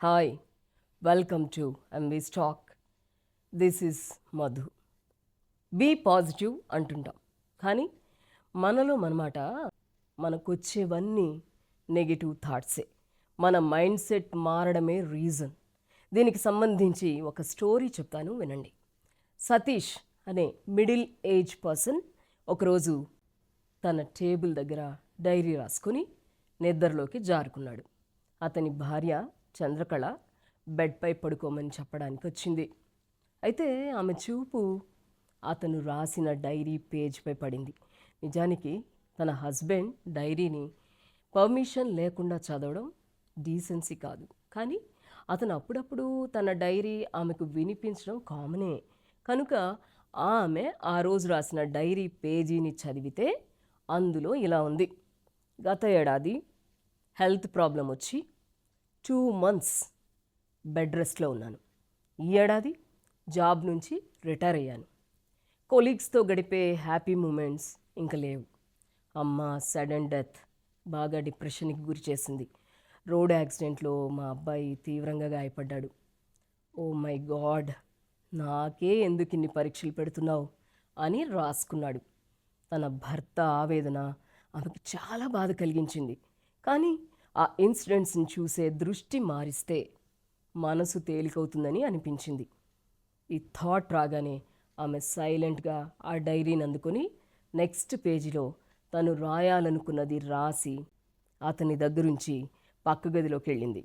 Hi, welcome to MVs talk. This is Madhu. Be positive అంటుంటాం, కానీ మనలో మనమాట మనకొచ్చేవన్నీ నెగిటివ్ థాట్సే. మన మైండ్ సెట్ మారడమే రీజన్. దీనికి సంబంధించి ఒక స్టోరీ చెప్తాను, వినండి. సతీష్ అనే మిడిల్ ఏజ్ పర్సన్ ఒకరోజు తన టేబుల్ దగ్గర డైరీ రాసుకుని నిద్రలోకి జారుకున్నాడు. అతని భార్య చంద్రకళ బెడ్పై పడుకోమని చెప్పడానికి వచ్చింది. అయితే ఆమె చూపు అతను రాసిన డైరీ పేజ్పై పడింది. నిజానికి తన హస్బెండ్ డైరీని పర్మిషన్ లేకుండా చదవడం డీసెన్సీ కాదు, కానీ అతను అప్పుడప్పుడు తన డైరీ ఆమెకు వినిపించడం కామనే. కనుక ఆమె ఆ రోజు రాసిన డైరీ పేజీని చదివితే అందులో ఇలా ఉంది: గత ఏడాది హెల్త్ ప్రాబ్లం వచ్చి 2 months బెడ్ రెస్ట్లో ఉన్నాను. ఈ ఏడాది జాబ్ నుంచి రిటైర్ అయ్యాను. కొలీగ్స్తో గడిపే హ్యాపీ మూమెంట్స్ ఇంకా లేవు. అమ్మ సడన్ డెత్ బాగా డిప్రెషన్కి గురి చేసింది. రోడ్ యాక్సిడెంట్లో మా అబ్బాయి తీవ్రంగా గాయపడ్డాడు. ఓ మై గాడ్, నాకే ఎందుకు ఇన్ని పరీక్షలు పెడుతున్నావు అని రాసుకున్నాడు. తన భర్త ఆవేదన ఆమెకు చాలా బాధ కలిగించింది. కానీ ఆ ఇన్సిడెంట్స్ని చూసే దృష్టి మారిస్తే మనసు తేలికవుతుందని అనిపించింది. ఈ థాట్ రాగానే ఆమె సైలెంట్గా ఆ డైరీని అందుకొని నెక్స్ట్ పేజీలో తను రాయాలనుకున్నది రాసి అతని దగ్గరుంచి పక్క గదిలోకి వెళ్ళింది.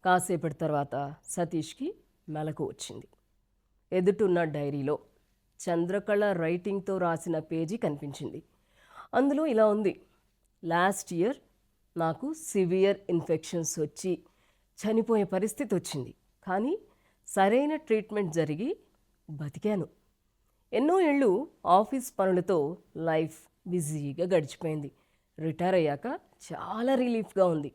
కాసేపటి తర్వాత సతీష్కి మెలకు వచ్చింది. ఎదుటున్న డైరీలో చంద్రకళ రైటింగ్తో రాసిన పేజీ కనిపించింది. అందులో ఇలా ఉంది: లాస్ట్ ఇయర్ నాకు సివియర్ ఇన్ఫెక్షన్స్ వచ్చి చనిపోయే పరిస్థితి వచ్చింది, కానీ సరైన ట్రీట్మెంట్ జరిగి బతికాను. ఎన్నో ఏళ్ళు ఆఫీస్ పనులతో లైఫ్ బిజీగా గడిచిపోయింది. రిటైర్ అయ్యాక చాలా రిలీఫ్గా ఉంది.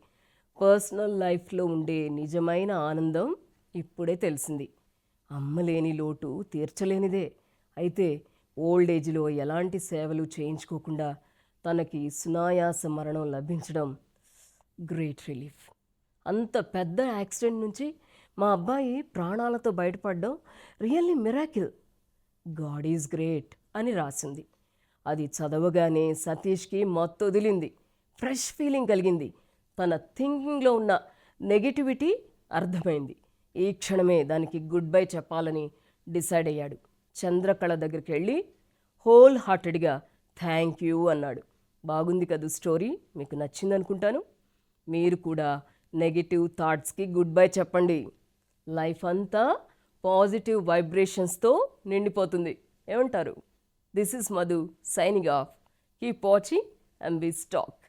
పర్సనల్ లైఫ్లో ఉండే నిజమైన ఆనందం ఇప్పుడే తెలిసింది. అమ్మలేని లోటు తీర్చలేనిదే. అయితే ఓల్డ్ ఏజ్లో ఎలాంటి సేవలు చేయించుకోకుండా తనకి సునాయాస మరణం లభించడం గ్రేట్ రిలీఫ్. అంత పెద్ద యాక్సిడెంట్ నుంచి మా అబ్బాయి ప్రాణాలతో బయటపడడం really miracle. God is great అని రాసింది. అది చదవగానే సతీష్కి మత్తొదిలింది. ఫ్రెష్ ఫీలింగ్ కలిగింది. తన థింకింగ్లో ఉన్న నెగిటివిటీ అర్థమైంది. ఈ క్షణమే దానికి గుడ్ బై చెప్పాలని డిసైడ్ అయ్యాడు. చంద్రకళ దగ్గరికి వెళ్ళి హోల్ హార్టెడ్గా థ్యాంక్ యూ అన్నాడు. బాగుంది కదా స్టోరీ, మీకు నచ్చిందనుకుంటాను. మీరు కూడా నెగిటివ్ థాట్స్కి గుడ్ బై చెప్పండి. లైఫ్ అంతా పాజిటివ్ వైబ్రేషన్స్తో నిండిపోతుంది. ఏమంటారు? This is Madhu signing off. Keep watching MVs talk.